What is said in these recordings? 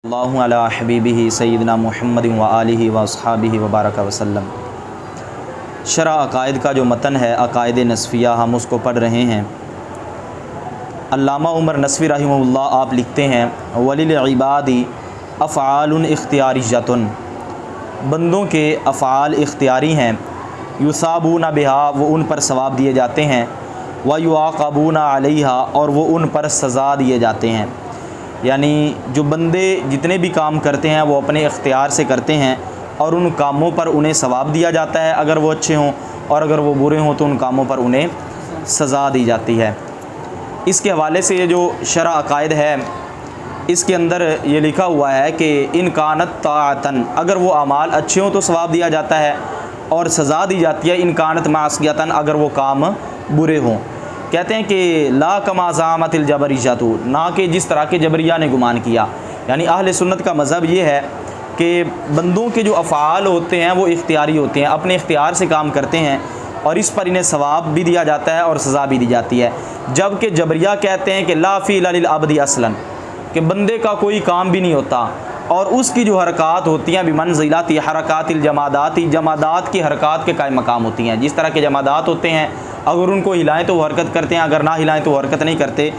अल्लाहु अला हबीबिही सय्यिदना मुहम्मद व आलिहि व अस्हाबिहि व बारक वसल्लम। शरअ अक़ाइद का जो मतन है अक़ाइद नस्फिया, हम उसको पढ़ रहे हैं। अल्लामा उमर नस्फ़ी रहमहुल्लाह आप लिखते हैं वलिल इबादी अफ़आलुन इख्तियारियतुन, बंदों के अफ़आल इख्तियारी हैं। युसाबूना बिहा, वो उन पर सवाब दिए जाते हैं। व युआक़बूना अलैहा, और वो उन पर सज़ा दिए जाते हैं। यानी जो बंदे जितने भी काम करते हैं वो अपने इख्तियार से करते हैं और उन कामों पर उन्हें सवाब दिया जाता है अगर वो अच्छे हों, और अगर वो बुरे हों तो उन कामों पर उन्हें सज़ा दी जाती है। इसके हवाले से ये जो शरअ अक़ाइद है इसके अंदर ये लिखा हुआ है कि इन कानत ताअतन, अगर वो अमाल अच्छे हों तो सवाब दिया जाता है और सज़ा दी जाती है। इन कानत मासियतन, अगर वो काम बुरे हों। कहते हैं कि ला कमा ज़ामतिल जबरियतु, ना कि जिस तरह के जबरिया ने गुमान किया। यानी अहले सुन्नत का मज़हब ये है कि बंदों के जो अफ़आल होते हैं वो इख्तियारी होते हैं, अपने इख्तियार से काम करते हैं और इस पर इन्हें सवाब भी दिया जाता है और सज़ा भी दी जाती है। जबकि जबरिया कहते हैं कि ला फ़ील लिल अब्दी असलन, कि बंदे का कोई काम भी नहीं होता और उसकी जो हरकत होती हैं बिमंज़िलति हरकातिल जमादात, जमादात की हरकत के कायम मकाम होती हैं। जिस तरह के जमादात होते हैं अगर उनको हिलाएं तो वो हरकत करते हैं, अगर ना हिलाएं तो वो हरकत नहीं करते।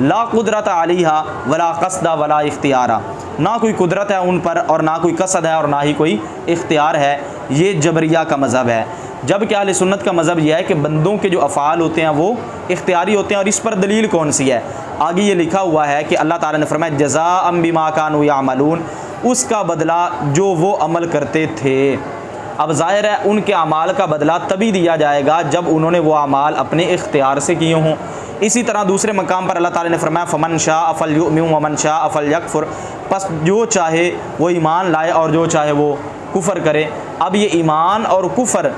ला कुदरत अलैहा वला कसदा वला इख्तियारा, ना कोई कुदरत है उन पर और ना कोई कसद है और ना ही कोई इख्तियार है। ये जबरिया का मज़हब है। जबकि अहले सुन्नत का मज़हब यह है कि बंदों के जो अफ़आल होते हैं वो इख्तियारी होते हैं। और इस पर दलील कौन सी है? आगे ये लिखा हुआ है कि अल्लाह ताला ने फरमाया जज़ाअम बिमा कानू यामलून, उसका बदला जो वो अमल करते थे। अब ज़ाहिर है उनके अमाल का बदला तभी दिया जाएगा जब उन्होंने वो अमाल अपने इख्तियार से किए हों। इसी तरह दूसरे मकाम पर अल्लाह ताला ने फरमाया फ़मन शाअ फ़लयुमिन व मन शाअ फ़लयकफ़ुर, बस जो चाहे वो ईमान लाए और जो चाहे वो कुफ़र करे। अब ये ईमान और कुफ़र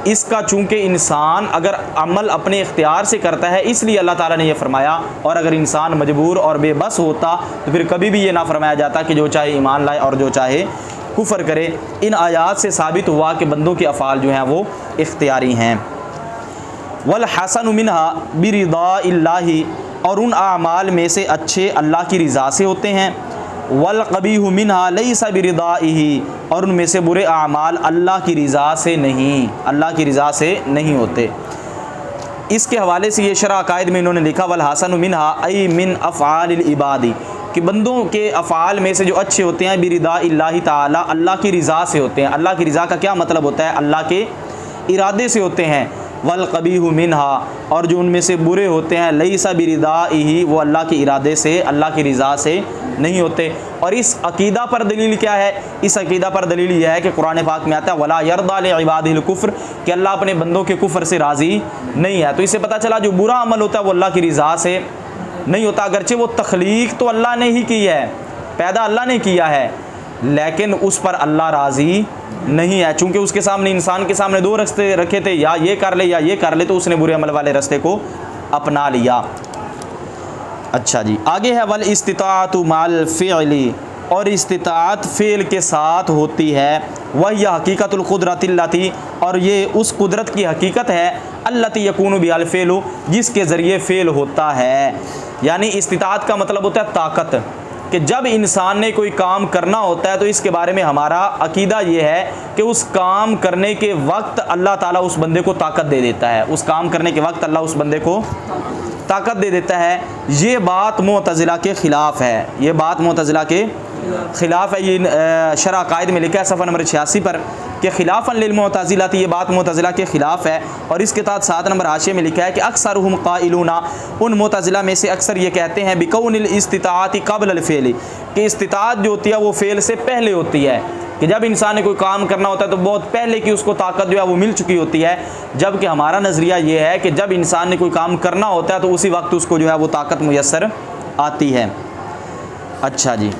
इसका चूँकि इंसान अगर अमल अपने इख्तियार से करता है इसलिए अल्लाह ताला ने यह फरमाया, और अगर इंसान मजबूर और बेबस होता तो फिर कभी भी ये ना फरमाया जाता कि जो चाहे ईमान लाए और जो चाहे कुफ़र करे। इन आयात से साबित हुआ कि बंदों के अफ़ाल जो हैं वो इख्तियारी हैं। वल हसन मिनहा बिरिदाइल्लाहि, और उन आमाल में से अच्छे अल्लाह की रज़ा से होते हैं। वल क़बीहु मिनहा लैसा बिरिदाइही, और उनमें से बुरे आमाल अल्लाह की रज़ा से नहीं, अल्लाह की रज़ा से नहीं होते। इसके हवाले से ये शरअ अक़ाइद में इन्होंने लिखा वल हसन मिनहा ऐ मिन अफ़आलिल इबादी, कि बंदों के अफ़आल में से जो अच्छे होते हैं बिरिदाइल्लाहि ताला, अल्लाह की रज़ा से होते हैं। अल्लाह की रज़ा का क्या मतलब होता है? अल्लाह के इरादे से होते हैं। वल क़बीहु मिनहा, और जो उनमें से बुरे होते हैं लैसा बिरिदाइही, वो अल्लाह के इरादे से, अल्लाह की रज़ा से नहीं होते। और इस अक़ीदा पर दलील क्या है? इस अक़ीदा पर दलील यह है कि कुरान पाक में आता है वला यरदा लिइबादिहिल कुफ़्र, कि अल्लाह अपने बंदों के कुफ़र से राज़ी नहीं है। तो इससे पता चला जो बुरा अमल होता है वो अल्लाह की रज़ा से नहीं होता। अगरचे वो तख्लीक तो अल्लाह ने ही की है, पैदा अल्लाह ने किया है, लेकिन उस पर अल्लाह राज़ी नहीं है। चूँकि उसके सामने, इंसान के सामने दो रास्ते रखे थे, या ये कर ले या ये कर ले, तो उसने बुरे अमल वाले रास्ते को अपना लिया। अच्छा जी, आगे है वल इस्तिताअतु माल फ़िअली, और इस्तिताअत फ़ेल के साथ होती है। वह यह हकीकतुल कुदरतिल्लती, और ये उस कुदरत की हकीकत है अल्लती यकूनु बिहल फ़ेलु, जिसके ज़रिए फ़ेल होता है। यानी इस्तिताअत का मतलब होता है ताकत, कि जब इंसान ने कोई काम करना होता है तो इसके बारे में हमारा अकीदा ये है कि उस काम करने के वक्त अल्लाह ताला उस बंदे को ताकत दे देता है। उस काम करने के वक्त अल्लाह उस बंदे को ताकत दे देता है। ये बात मुअतज़िला के ख़िलाफ़ है, ये बात मुअतज़िला के ख़िलाफ़ है। ये शरअ अक़ाइद में लिखा है सफ़ा नंबर 86 पर कि ख़िलाफ़न लिल मुअतज़िला, ये बात मुअतज़िला के ख़िलाफ़ है। और इसके साथ 7 नंबर हाशिए में लिखा है कि अक्सरुहुम क़ाइलूना, उन मुअतज़िला में से अक्सर ये कहते हैं बिकौनिल इस्तिताअति क़ब्ल अल फ़ेल, कि इस्तिताअत जो होती है वो फ़ेल से पहले होती है, कि जब इंसान ने कोई काम करना होता है तो बहुत पहले की उसको ताकत जो है वो मिल चुकी होती है। जबकि हमारा नज़रिया ये है कि जब इंसान ने कोई काम करना होता है तो उसी वक्त उसको जो है वो ताकत मुयस्सर आती है। अच्छा जी,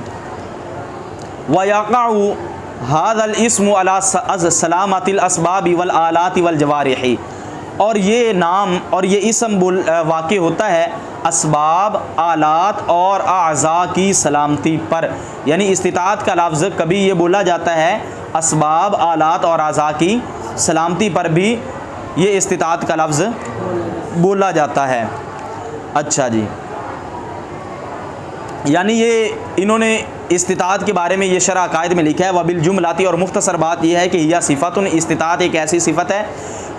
वयक़अउ हाज़ल इस्मु अला सलामतिल अस्बाबि वल आलाति वल जवारिहि, और ये नाम और ये इस्म वाक़े होता है असबाब, आलात और आज़ा की सलामती पर। यानी इस्तिताअत का लफ्ज़ कभी ये बोला जाता है असबाब, आलात और आज़ा की सलामती पर भी ये इस्तिताअत का लफ्ज़ बोला जाता है। अच्छा जी, यानी ये इन्होंने इस्तिताअत के बारे में ये शरह अकायद में लिखा है। वबिल जुमलाती, और मुख्तसर बात यह है कि यह सिफ़तुन, इस्तिताअत एक ऐसी सिफ़त है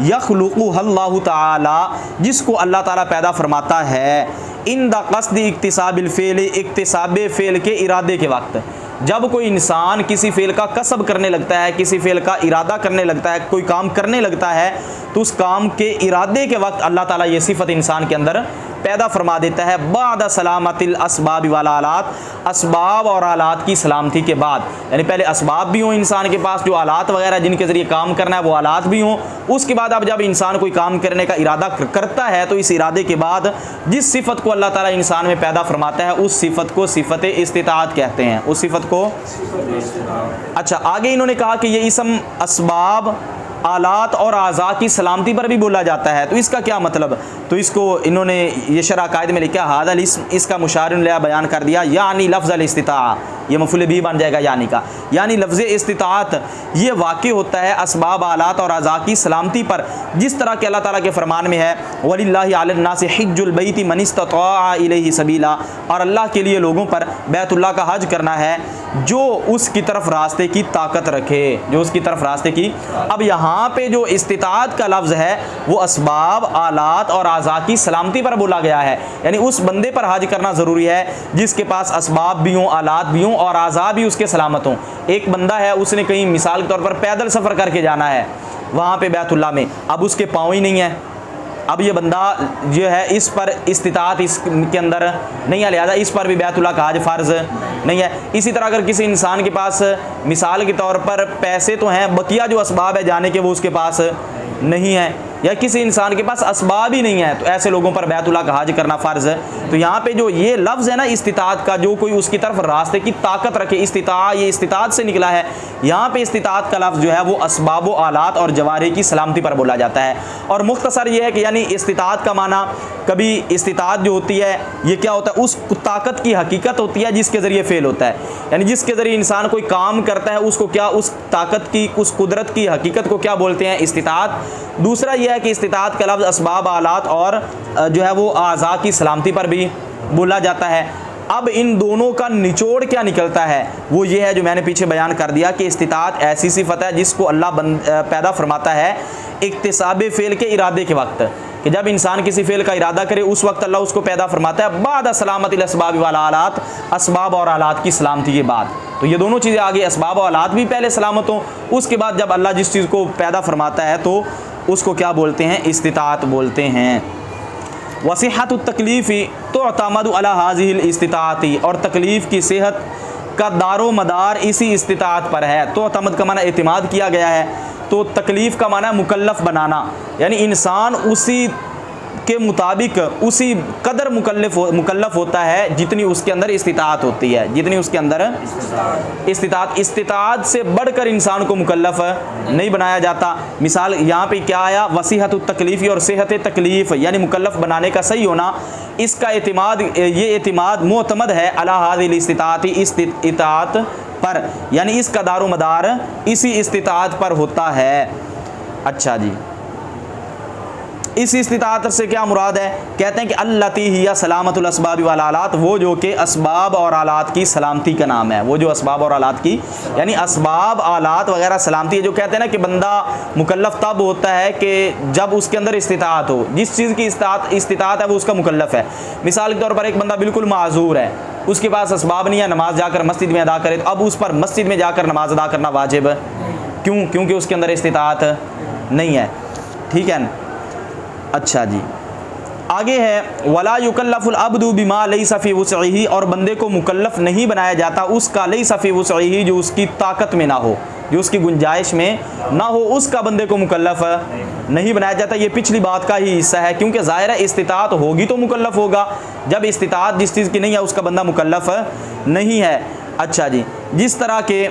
यख़्लुक़ुहल्लाहु ताला, जिसको अल्लाह ताला पैदा फरमाता है इन द क़स्द इक्तिसाबिल फ़ेल, इक्तिसाब फ़ेल के इरादे के वक्त। जब कोई इंसान किसी फ़ेल का कसब करने लगता है, किसी फ़ेल का इरादा करने लगता है, कोई काम करने लगता है, तो उस काम के इरादे के वक्त अल्लाह ताला ये सिफ़त इंसान के अंदर पैदा फरमा देता है। बाद सलामतिल असबाब वाल आलात, असबाब और आलात की सलामती के बाद, यानी पहले असबाब भी हों इंसान के पास, जो आलात वगैरह जिनके ज़रिए काम करना है वो आलात भी हों। उसके बाद अब जब इंसान कोई काम करने का इरादा करता है तो इस इरादे के बाद जिस सिफ़त को अल्लाह ताला इंसान में पैदा फरमाता है उस सिफ़त को सिफ़त इस्तिताअत कहते हैं। उस सिफ़त को अच्छा, आगे इन्होंने कहा कि ये इसम असबाब, आलात और आज़ा की सलामती पर भी बोला जाता है। तो इसका क्या मतलब, तो इसको इन्होंने ये शरह कायद में लिखा हादल इस्म, इसका मुशारिन लिया बयान कर दिया, यानी लफ्ज़ इस्तिताअ, ये मफ़ूल भी बन जाएगा यानी का, यानी लफ्ज़ इस्तिताअत ये वाक़ई होता है असबाब, आलात और आज़ा की सलामती पर, जिस तरह के अल्लाह ताला के फ़रमान में है वलिल्लाहि अलन्नासि हिज्जुल बैति मन इस्तताअ इलैहि सबीला, और अल्लाह के लिए लोगों पर बैतुल्लाह का हज करना है जो उसकी तरफ रास्ते की ताकत रखे, जो उसकी तरफ रास्ते की। अब यहाँ पे जो इस्तिताअत का लफ्ज़ है वो असबाब, आलात और आज़ा की सलामती पर बोला गया है, यानी उस बंदे पर हज करना ज़रूरी है जिसके पास असबाब भी हों, आलात भी हों और आज़ा भी उसके सलामत हों। एक बंदा है, उसने कहीं मिसाल के तौर पर पैदल सफ़र करके जाना है वहाँ पे बैतुल्लाह में, अब उसके पाँव ही नहीं है, अब ये बंदा जो है इस पर इस्तिताअत इसके अंदर नहीं है, लिहाजा इस पर भी बैतुल्लाह का हज फ़र्ज़ नहीं है। इसी तरह अगर किसी इंसान के पास मिसाल के तौर पर पैसे तो हैं, बकिया जो असबाब है जाने के वो उसके पास नहीं है, या किसी इंसान के पास असबाब ही नहीं है, तो ऐसे लोगों पर बैतुल्लाह का हज करना फ़र्ज़ है। तो यहाँ पे जो ये लफ्ज़ है ना इस्तिताअत का, जो कोई उसकी तरफ रास्ते की ताकत रखे, इस्तिताअ ये इस्तिताअत से निकला है। यहाँ पे इस्तिताअत का लफ्ज़ जो है वो असबाब, आलात और जवारे की सलामती पर बोला जाता है। और मुख्तसर ये है कि यानी इस्तिताअत का माना, कभी इस्तिताअत जो होती है ये क्या होता है, उस ताकत की हकीकत होती है जिसके ज़रिए फ़ेल होता है, यानी जिसके ज़रिए इंसान कोई काम करता है उसको क्या, उस ताकत की, उस कुदरत की हकीकत को क्या बोलते हैं, इस्तिताअत। दूसरा यह है कि इस्तिताअत का लफ्ज़ असबाब, आलात और जो है वो आज़ा की सलामती पर भी बोला जाता है। अब इन दोनों का निचोड़ क्या निकलता है वो ये है जो मैंने पीछे बयान कर दिया कि इस्तिताअत ऐसी सिफ़त है जिसको अल्लाह पैदा फरमाता है इक्तिसाब फ़ेल के इरादे के वक्त, कि जब इंसान किसी फ़ेल का इरादा करे उस वक्त अल्लाह उसको पैदा फरमाता है बाद सलामतिल असबाब वाल आलात, असबाब और आलात की सलामती के बाद। तो ये दोनों चीज़ें आगे, असबाब और आलात भी पहले सलामत हों, उसके बाद जब अल्लाह जिस चीज़ को पैदा फरमाता है तो उसको क्या बोलते हैं, इस्तिताअत बोलते हैं। वसीहत तकलीफ़ी तो अतामद अला हाज़िहिल इस्तिताअती, और तकलीफ़ की सेहत का दारो मदार इसी इस्तिताअत पर है। तो अतामद का माना एतिमाद किया गया है, तो तकलीफ़ का माना मुकल्लफ़ बनाना, यानी इंसान उसी के मुताबिक उसी कदर मुकल्लफ़ होता है जितनी उसके अंदर इस्तिताअत होती है, जितनी उसके अंदर इस्तिताअत से बढ़कर इंसान को मुकल्लफ़ नहीं बनाया जाता। मिसाल यहाँ पे क्या आया, वसीहत तकलीफ़ी और सेहत तकलीफ़, यानी मुकल्लफ़ बनाने का सही होना, इसका एतिमाद, ये एतिमाद मोतमद है अला हाज़िल इस्तिताअती, इस्तिताअत पर, यानी इसका दारो मदार इसी इस्तिताअत पर होता है। अच्छा जी, इस इस्तिताअत से क्या मुराद है, कहते हैं कि अल्लती हिया सलामतुल असबाब वाल आलात, वो जो कि असबाब और आलात की सलामती का नाम है, वो जो असबाब और आलात की, यानी असबाब, आलात वगैरह सलामती है। जो कहते हैं ना कि बंदा मुकल्लफ़ तब होता है कि जब उसके अंदर इस्तिताअत हो, जिस चीज़ की इस्तिताअत है वो उसका मुकल्लफ़ है। मिसाल के तौर पर एक बंदा बिल्कुल माज़ूर है, उसके पास असबाब नहीं है, नमाज जाकर मस्जिद में अदा करे, तो अब उस पर मस्जिद में जाकर नमाज अदा करना वाजिब, क्यों, क्योंकि उसके अंदर इस्तिताअत नहीं है। ठीक है, अच्छा जी, आगे है वला युकल्लफुल अब्दु बिमा लैसा फी वुसइही, और बंदे को मुकल्लफ़ नहीं बनाया जाता उसका लैसा फी वुसइही, जो उसकी ताकत में ना हो, जो उसकी गुंजाइश में ना हो, उसका बंदे को मुकल्लफ़ नहीं बनाया जाता। ये पिछली बात का ही हिस्सा है, क्योंकि ज़ाहिर है इस्तिताअत होगी तो मुकल्लफ़ होगा, जब इस्तिताअत जिस चीज़ की नहीं है उसका बंदा मुकल्लफ़ नहीं है। अच्छा जी, जिस तरह के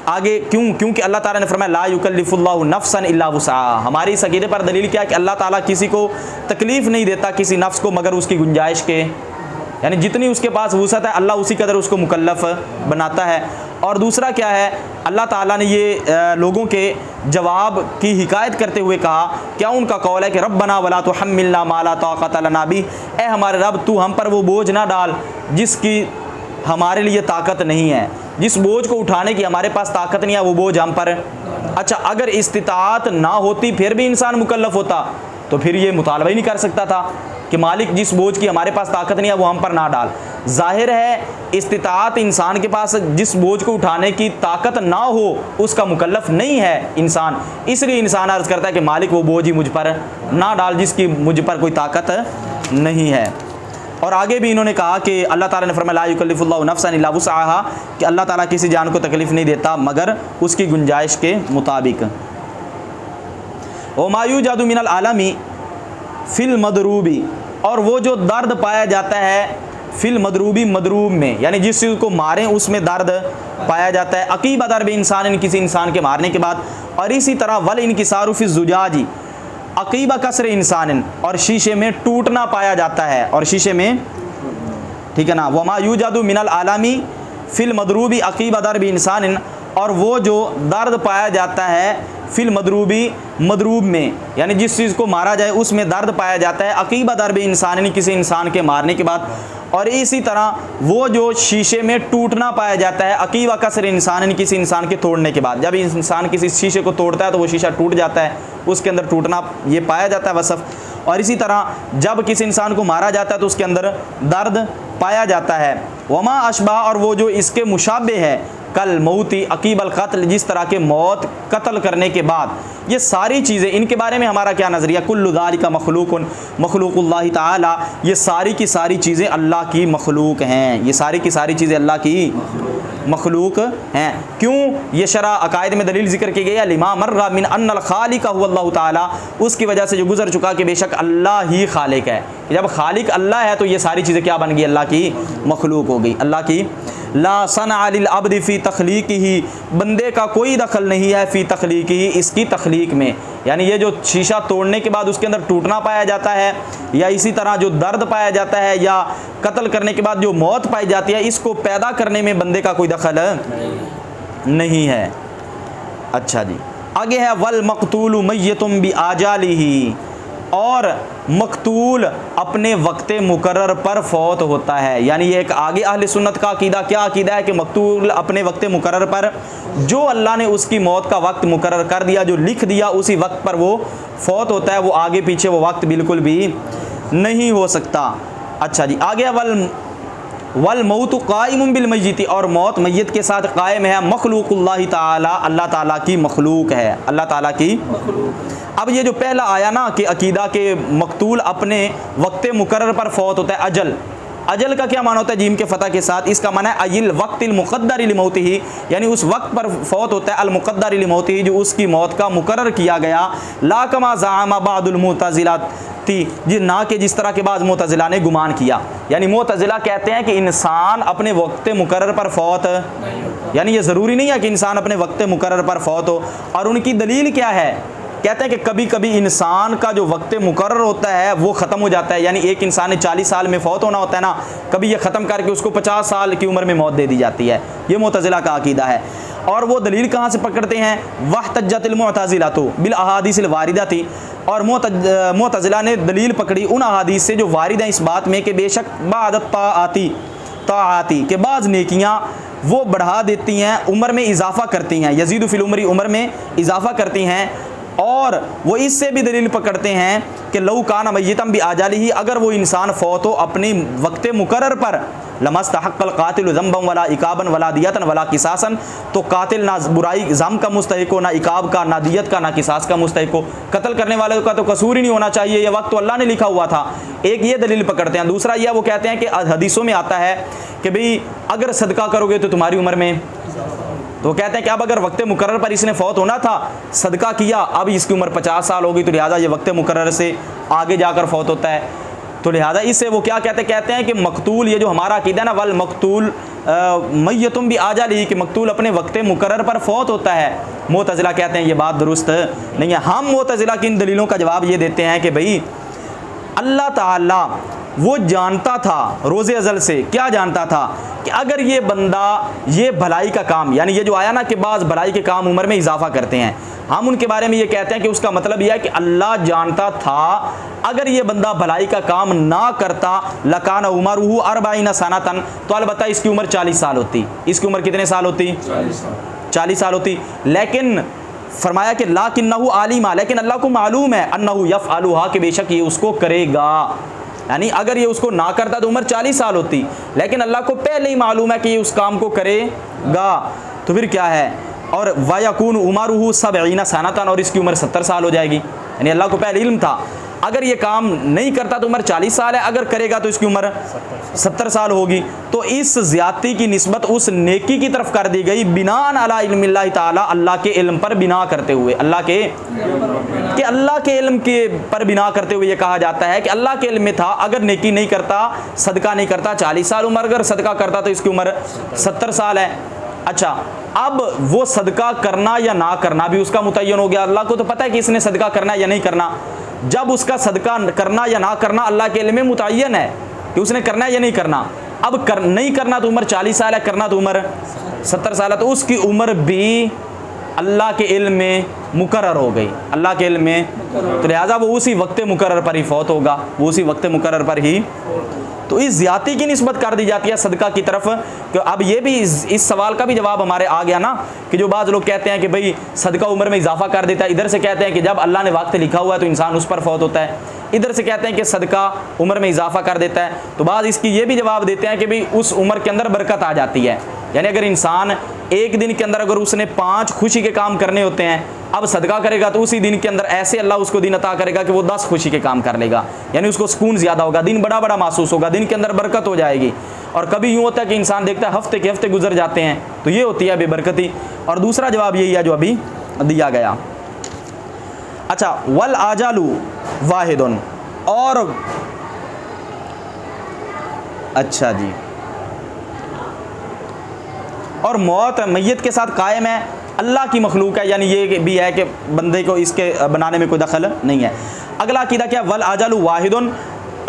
आगे क्योंकि अल्लाह ताला ने फरमाया ला युकल्लिफुल्लाहु नफ्सन इल्ला वुसअहा, हमारी इस अक़ीदे पर दलील क्या है कि अल्लाह ताला किसी को तकलीफ़ नहीं देता, किसी नफ्स को, मगर उसकी गुंजाइश के, यानी जितनी उसके पास वुसअत है अल्लाह उसी कदर उसको मुकल्लफ़ बनाता है। और दूसरा क्या है, अल्लाह ताला ने ये लोगों के जवाब की हिकायत करते हुए कहा, क्या उनका कौल है कि रब्बना वला तुहम्मिलना मा ला ताक़त लना बिह, ए हमारे रब तू हम पर वो बोझ ना डाल जिसकी हमारे लिए ताकत नहीं है, जिस बोझ को उठाने की हमारे पास ताकत नहीं है वो बोझ हम पर। अच्छा, अगर इस्तिताअत ना होती फिर भी इंसान मुकल्लफ होता तो फिर ये मुतालबा ही नहीं कर सकता था कि मालिक जिस बोझ की हमारे पास ताकत नहीं है वो हम पर ना डाल। जाहिर है इस्तिताअत इंसान के पास जिस बोझ को उठाने की ताकत ना हो उसका मुकल्लफ नहीं है इंसान, इसलिए इंसान अर्ज़ करता है कि मालिक वो बोझ ही मुझ पर ना डाल जिसकी मुझ पर कोई ताकत नहीं है। और आगे भी इन्होंने कहा कि अल्लाह ताला ने फरमाया ला युकल्लिफुल्लाहु नफ्सन इल्ला वुसअहा, कि अल्लाह ताला किसी जान को तकलीफ़ नहीं देता मगर उसकी गुंजाइश के मुताबिक। ओ मायू जादू मिनल आलमी फिल मदरूबी, और वो जो दर्द पाया जाता है फिल मदरूबी, मदरूब में यानी जिस चीज़ को मारें उसमें दर्द पाया जाता है। अकीब दर्ब इंसान, किसी इंसान के मारने के बाद। और इसी तरह वल इनकिसारु फिज़ ज़ुजाजी, अकीबा कसर इंसान, और शीशे में टूटना पाया जाता है, और शीशे में, ठीक है ना। वमा यूजादु मिनल आलमी फिल मदरूबी अकीबा दर्ब इंसान, और वो जो दर्द पाया जाता है फिल मदरूबी, मदरूब में यानी जिस चीज़ को मारा जाए उसमें दर्द पाया जाता है, अकीबा दर्ब इंसान, किसी इंसान के मारने के बाद। और इसी तरह वो जो शीशे में टूटना पाया जाता है, अकीबा कसर इंसान, किसी इंसान के तोड़ने के बाद। जब इंसान किसी शीशे को तोड़ता है तो वो शीशा टूट जाता है, उसके अंदर टूटना ये पाया जाता है वसफ़। और इसी तरह जब किसी इंसान को मारा जाता है तो उसके अंदर दर्द पाया जाता है। वमा अशबा, और वो जो इसके मुशाबे है कल मौती अकीबल कत्ल, जिस तरह के मौत कत्ल करने के बाद। ये सारी चीज़ें, इनके बारे में हमारा क्या नज़रिया, कुल्लु ज़ालिका मखलूकुन मखलूकुल्लाहि ताला, ये सारी की सारी चीज़ें अल्लाह की मखलूक हैं, ये सारी की सारी चीज़ें अल्लाह की मखलूक हैं। क्यों? ये शरा अकायद में दलील जिक्र की गई है, लिमा मर्रा मिन अन्नल खालिका हुवा अल्लाहु ताला, उसकी वजह से जो गुजर चुका कि बेशक अल्लाह ही खालिक है। जब खालिक अल्लाह है तो ये सारी चीज़ें क्या बन गई, अल्लाह की मखलूक हो गई, अल्लाह की। ला सना लिल अब्द फ़ी तख्लीक़िही, बंदे का कोई दखल नहीं है फ़ी तख्लीक़िही, इसकी तख्लीक में। यानी ये जो शीशा तोड़ने के बाद उसके अंदर टूटना पाया जाता है, या इसी तरह जो दर्द पाया जाता है, या कत्ल करने के बाद जो मौत पाई जाती है, इसको पैदा करने में बंदे का कोई दखल नहीं है। अच्छा जी, आगे है वल मक़तूलु मय्यतुम बि आजालिही, और मकतूल अपने वक्त मुकर्रर पर फौत होता है। यानी ये एक आगे अहले सुन्नत का अकीदा, क्या अकीदा है कि मकतूल अपने वक्त मुकर्रर पर, जो अल्लाह ने उसकी मौत का वक्त मुकर्रर कर दिया, जो लिख दिया उसी वक्त पर वो फौत होता है, वो आगे पीछे वो वक्त बिल्कुल भी नहीं हो सकता। अच्छा जी, आगे वल मौत कायमुन बिल मय्यित, और मौत मय्यत के साथ कायम है। मखलूकुल्लाहि ताला, अल्लाह ताला की मखलूक है, अल्लाह ताला की। अब ये जो पहला आया ना कि अकीदा के मकतूल अपने वक्त मुकर्रर पर फौत होता है, अजल, अजल का क्या माना होता है, जीम के फ़तह के साथ, इसका माना है अयिल वक्तिल मुक़द्दर लिमौतिही, यानी उस वक्त पर फौत होता है, अल मुक़द्दर लिमौतिही, जो उसकी मौत का मुकर्रर किया गया। ला कमा ज़अमा बादुल मुतज़िलात थी, जी ना कि जिस तरह के बाद मुतज़िला ने गुमान किया। यानी मुतज़िला कहते हैं कि इंसान अपने वक्त मुकर्रर पर फौत, यानी ये ज़रूरी नहीं है कि इंसान अपने वक्त मुकर्रर पर फौत हो। और उनकी दलील क्या है, कहते हैं कि कभी कभी इंसान का जो वक्त मुकर्रर होता है वो ख़त्म हो जाता है। यानी एक इंसान ने 40 साल में फ़ौत होना होता है ना, कभी ये ख़त्म करके उसको 50 साल की उम्र में मौत दे दी जाती है। ये मुतज़िला का अकीदा है। और वो दलील कहाँ से पकड़ते हैं, वहतज्जतिल मुअतज़िलातु बिल अहादीसिल वारिदा थी, और मुअतज़िला ने दलील पकड़ी उन अहादीस से जो वारिदा इस बात में कि बेशक बादत ताआती के बाज़ नेकियाँ वो बढ़ा देती हैं, उम्र में इजाफ़ा करती हैं, यज़ीदु फिल उम्री, उम्र में इजाफ़ा करती हैं। और वो इससे भी दलील पकड़ते हैं कि लौ काना मय्यितम बि आजालिही, अगर वो इंसान फौत हो अपनी वक्त मुकर्रर पर, लमस्तहक़्क़ल क़ातिलु ज़ंबन वला इकाबन वला दियतन वला किसासन, तो कातिल ना बुराई ज़म का मुस्तहिक़ हो, ना इकाब का, ना दियत का, ना किसास का मुस्तहिक़ हो। कत्ल करने वाले का तो कसूर ही नहीं होना चाहिए, ये वक्त तो अल्लाह ने लिखा हुआ था। एक ये दलील पकड़ते हैं। दूसरा यह वो कहते हैं कि हदीसों में आता है कि भाई अगर सदका करोगे तो तुम्हारी उम्र में, तो कहते हैं कि अब अगर वक्त मुकर्रर पर इसने फौत होना था, सदका किया, अब इसकी उम्र 50 साल होगी, तो लिहाजा ये वक्त मुकर्रर से आगे जाकर फौत होता है। तो लिहाजा इससे वो क्या कहते हैं कि मकतूल, ये जो हमारा अकीदा ना, वल मकतूल मय्यतुम बि आजालिही, कि मकतूल अपने वक्त मुकर्रर पर फौत होता है। मुअतज़िला कहते हैं ये बात दुरुस्त नहीं है। हम मुअतज़िला की इन दलीलों का जवाब ये देते हैं कि भाई अल्लाह ताला वो जानता था रोज़े अज़ल से, क्या जानता था कि अगर ये बंदा ये भलाई का काम, यानी ये जो आया ना कि बाज़ भलाई के काम उम्र में इजाफ़ा करते हैं, हम उनके बारे में ये कहते हैं कि उसका मतलब यह है कि अल्लाह जानता था अगर ये बंदा भलाई का काम ना करता लकान उमरुहु अर्बाईना सनतन, तो अलबत्ता इसकी उम्र 40 साल होती। इसकी उम्र कितने साल होती? 40 साल होती। लेकिन फरमाया कि लाकिन्नहु आलिमा, लेकिन अल्लाह को मालूम है, अन्नहु यफ़अलुहा, कि बेशक ये उसको करेगा। यानी अगर ये उसको ना करता तो उम्र 40 साल होती, लेकिन अल्लाह को पहले ही मालूम है कि ये उस काम को करेगा। तो फिर क्या है? और वयकून उमरुहु 70 सनतन, और इसकी उम्र 70 साल हो जाएगी। यानी अल्लाह को पहले इल्म था, अगर ये काम नहीं करता तो उम्र 40 साल है, अगर करेगा तो इसकी उम्र 70 साल होगी। तो इस ज़्यादती की निस्बत उस नेकी की तरफ कर दी गई, बिनान अला इल्मिल्लाहि ताला, अल्लाह के इल्म पर बिना करते हुए। अल्लाह के इल्म के पर बिना करते हुए ये कहा जाता है कि अल्लाह के इल्म में था, अगर नेकी नहीं करता, सदका नहीं करता, 40 साल उम्र, अगर सदका करता तो इसकी उम्र 70 साल है। अच्छा, अब वो सदका करना या ना करना भी उसका मुतय्यन हो गया। अल्लाह को तो पता है कि इसने सदका करना या नहीं करना। जब उसका सदका करना या ना करना अल्लाह के इल्म में मुतय्यन है कि उसने करना है या नहीं करना। अब नहीं करना तो उम्र 40 साल है, करना तो उम्र 70 साल है, तो उसकी उम्र भी अल्लाह के इल्म में मुकर्रर हो गई, अल्लाह के इल्म में। तो लिहाजा वो उसी वक्त मुकर्रर पर ही फौत होगा, वो उसी वक्त मुकर्रर पर ही। तो इस ज़्यादती की निस्बत कर दी जाती है सदका की तरफ। कि अब ये भी इस सवाल का भी जवाब हमारे आ गया ना, कि जो बाज़ लोग कहते हैं कि भाई सदका उम्र में इजाफा कर देता है। इधर से कहते हैं कि जब अल्लाह ने वक्त लिखा हुआ है तो इंसान उस पर फौत होता है, इधर से कहते हैं कि सदका उम्र में इजाफा कर देता है। तो बाज़ इसकी ये भी जवाब देते हैं कि भाई उस उम्र के अंदर बरकत आ जाती है। यानी अगर इंसान एक दिन के अंदर अगर उसने 5 खुशी के काम करने होते हैं, अब सदका करेगा तो उसी दिन के अंदर ऐसे अल्लाह उसको दिन अता करेगा कि वो 10 खुशी के काम कर लेगा। यानी उसको सुकून ज़्यादा होगा, दिन बड़ा बड़ा महसूस होगा, दिन के अंदर बरकत हो जाएगी। और कभी यूँ होता है कि इंसान देखता है हफ्ते के हफ्ते गुजर जाते हैं, तो ये होती है बेबरकती। और दूसरा जवाब यही है जो अभी दिया गया। अच्छा, वल आजालू वाहिदुन, और अच्छा जी, और मौत मैयत के साथ कायम है, अल्लाह की मखलूक है। यानी ये भी है कि बंदे को इसके बनाने में कोई दखल नहीं है। अगला अकीदा क्या? वल आजालु वाहिदुन,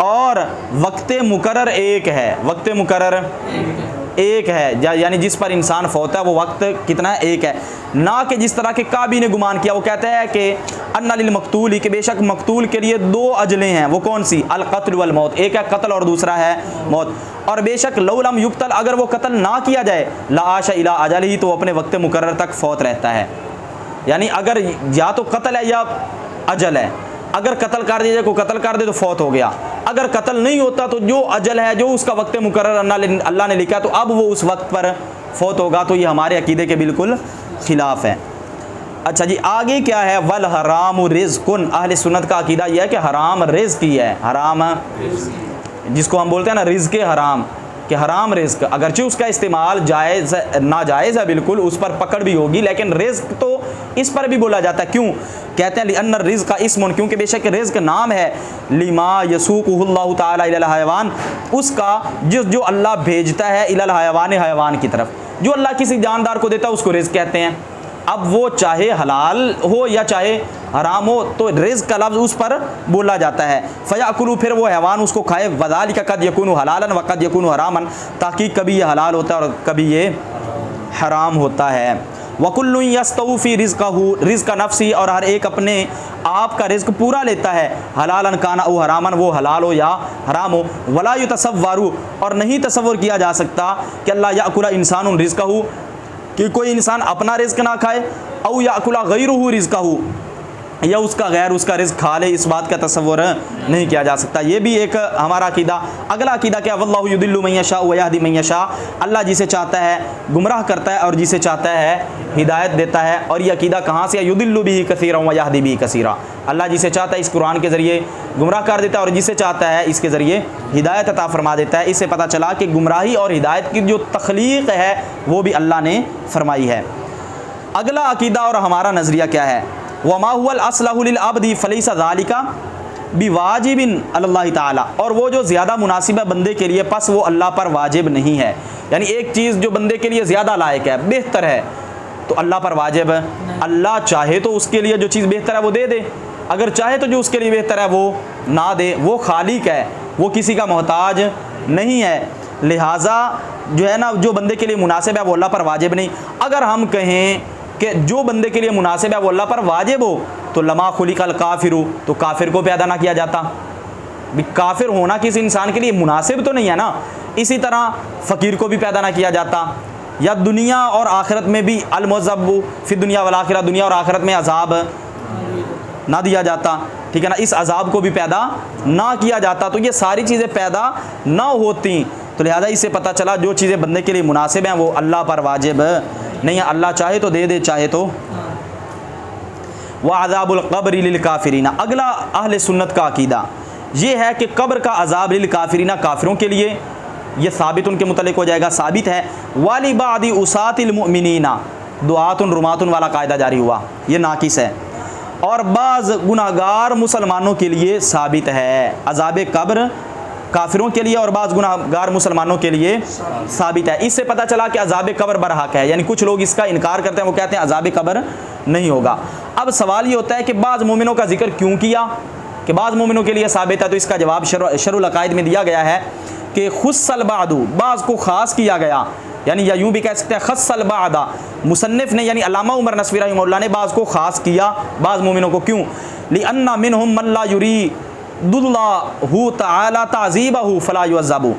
और वक्त मुकर्रर एक है, वक्त मुकर्रर एक है। यानी जिस पर इंसान फौत है वो वक्त कितना है? एक है। ना कि जिस तरह के काबी ने गुमान किया, वो कहते हैं कि अन्ना लिल मकतूल, कि बेशक मकतूल के लिए 2 अजलें हैं। वो कौन सी? अल कत्ल वल मौत, एक है कत्ल और दूसरा है मौत। और बेशक लौ लम युक्तल, अगर वो कत्ल ना किया जाए, ला आशा इला अजल ही, तो वो अपने वक्त मुकर्रर तक फौत रहता है। यानी अगर या तो कत्ल है या अजल है, अगर कत्ल कर दिया जाए, को कत्ल कर दे तो फौत हो गया। अगर कत्ल नहीं होता तो जो अजल है, जो उसका वक्त मुकर्रर अल्लाह ने लिखा, तो अब वो उस वक्त पर फौत होगा। तो ये हमारे अकीदे के बिल्कुल खिलाफ है। अच्छा जी, आगे क्या है? वल हराम रिज़्कुन, अहले सुन्नत का अकीदा यह है कि हराम रिज़्क ही है। हराम जिसको हम बोलते हैं ना रिज़्क़ हराम, कि हराम रिज़्क, अगरचे उसका इस्तेमाल जायज़ नाजायज़ है, बिल्कुल उस पर पकड़ भी होगी, लेकिन रिज़्क तो इस पर भी बोला जाता है। क्यों कहते हैं? लिअन्न रिज़्क़ का इस्मुन, क्योंकि बेशक रिज़्क नाम है, लिमा यसूकुहुल्लाहु ताला इलल हयवान, उसका जो अल्लाह भेजता है इलल हयवान, हयवान की तरफ, जो अल्लाह किसी जानदार को देता है उसको रिज़्क कहते हैं। अब वो चाहे हलाल हो या चाहे हराम हो, तो रिज़्क का लफ्ज़ उस पर बोला जाता है। फ़याकुलु, फिर वो हैवान उसको खाए, वज़ालिका कद यकुनु हलालन व कद यकुनु हरामन, ताकि कभी ये हलाल होता है और कभी ये हराम होता है। वकुल्लु यस्तौफ़ी रिज़्क़हु, रिज़्क़ नफ़्सी, और हर एक अपने आप का रिज़्क पूरा लेता है, हलालन काना औ हरामन, वो हलाल हो या हराम हो। वला युतसव्वरु, और नहीं तसव्वुर किया जा सकता कि अल्लाह याकुला इंसानुन रिज़्क़हु, कि कोई इंसान अपना रिज़्क ना खाए, औ याकुला गैरुहु रिज़्क़हु, या उसका गैर उसका रिज़्क खा ले, इस बात का तसव्वुर नहीं किया जा सकता। ये भी एक हमारा अकीदा। अगला अकीदा क्या? वल्लाहु युदिल्लु मन यशा व यहदी मन यशा, अल्लाह जिसे चाहता है गुमराह करता है और जिसे चाहता है हिदायत देता है। और ये अकीदा कहाँ से है? युदिल्लु बिही कसीरा व यहदी बिही कसीरा, अल्लाह जिसे चाहता है इस कुरान के ज़रिए गुमराह कर देता है और जिसे चाहता है इसके ज़रिए हिदायत अता फरमा देता है। इससे पता चला कि गुमराही और हिदायत की जो तख्लीक़ है वो भी अल्लाह ने फरमाई है। अगला अकीदा और हमारा नज़रिया क्या है? वमा हुवल अस्लहु लिल अब्दी फलैसा ज़ालिका बिवाजिबिन अल्लाह ताला, और वो जो ज़्यादा मुनासिब है बंदे के लिए, पस वो अल्लाह पर वाजिब नहीं है। यानी एक चीज़ जो बंदे के लिए ज़्यादा लायक है, बेहतर है, तो अल्लाह पर वाजिब है। अल्लाह चाहे तो उसके लिए जो चीज़ बेहतर है वो दे दे, अगर चाहे तो जो उसके लिए बेहतर है वो ना दे। वो खालिक है, वो किसी का मोहताज नहीं है। लिहाजा जो है ना, जो बंदे के लिए मुनासिब है वो अल्लाह पर वाजिब नहीं। अगर हम कहें कि जो बंदे के लिए मुनासिब है वो अल्लाह पर वाजिब हो, तो लमा खुलिकल काफिरु, तो काफिर को पैदा ना किया जाता। भी काफिर होना किसी इंसान के लिए मुनासिब तो नहीं है ना। इसी तरह फ़कीर को भी पैदा ना किया जाता, या दुनिया और आखिरत में भी अलमुज़ब्बु फिद दुनिया वल आखिरह, दुनिया और आखिरत में अजाब ना दिया जाता, ठीक है ना, इस अजाब को भी पैदा ना किया जाता। तो ये सारी चीज़ें पैदा ना होती, तो लिहाजा इससे पता चला जो चीज़ें बंदे के लिए मुनासिब हैं वो अल्लाह पर वाजिब नहीं है। अल्लाह चाहे तो दे दे, चाहे तो। व अज़ाबुल क़ब्र लिल काफ़िरीना, अगला अहले सुन्नत का अकीदा ये है कि कब्र का अज़ाब लिल काफ़िरीना, काफिरों के लिए, ये साबित उनके मुतल्लिक़ हो जाएगा, साबित है। वाली बादी उसातिल मुमिनीना दुआतुन रुमातुन वाला कायदा जारी हुआ, ये नाकिस है। और बाज़ गुनाहगार मुसलमानों के लिए साबित है, अज़ाब कब्र काफिरों के लिए और बाज़ गुनाहगार मुसलमानों के लिए साबित है। इससे पता चला कि अज़ाब कब्र बरहक है, यानी कुछ लोग इसका इनकार करते हैं, वो कहते हैं अज़ाब कब्र नहीं होगा। अब सवाल ये होता है कि बाज़ मोमिनों का जिक्र क्यों किया, कि बाज़ मोमिनों के लिए साबित है, तो इसका जवाब शरुल अक़ाइद में दिया गया है कि खुस्सल बादू, बाज़ को ख़ास किया गया, यानी या यूँ भी कह सकते हैं खस्सल बादा, मुसन्निफ़ ने यानी अल्लामा उमर नस्वी रहमहुल्लाह ने बाज़ को ख़ास किया, बाज़ मोमिनों को। क्यों? लिअन्ना मिनहुम मन ला युरीदुल्लाहु तआला ताज़ीबहु फला युअज़्ज़बु,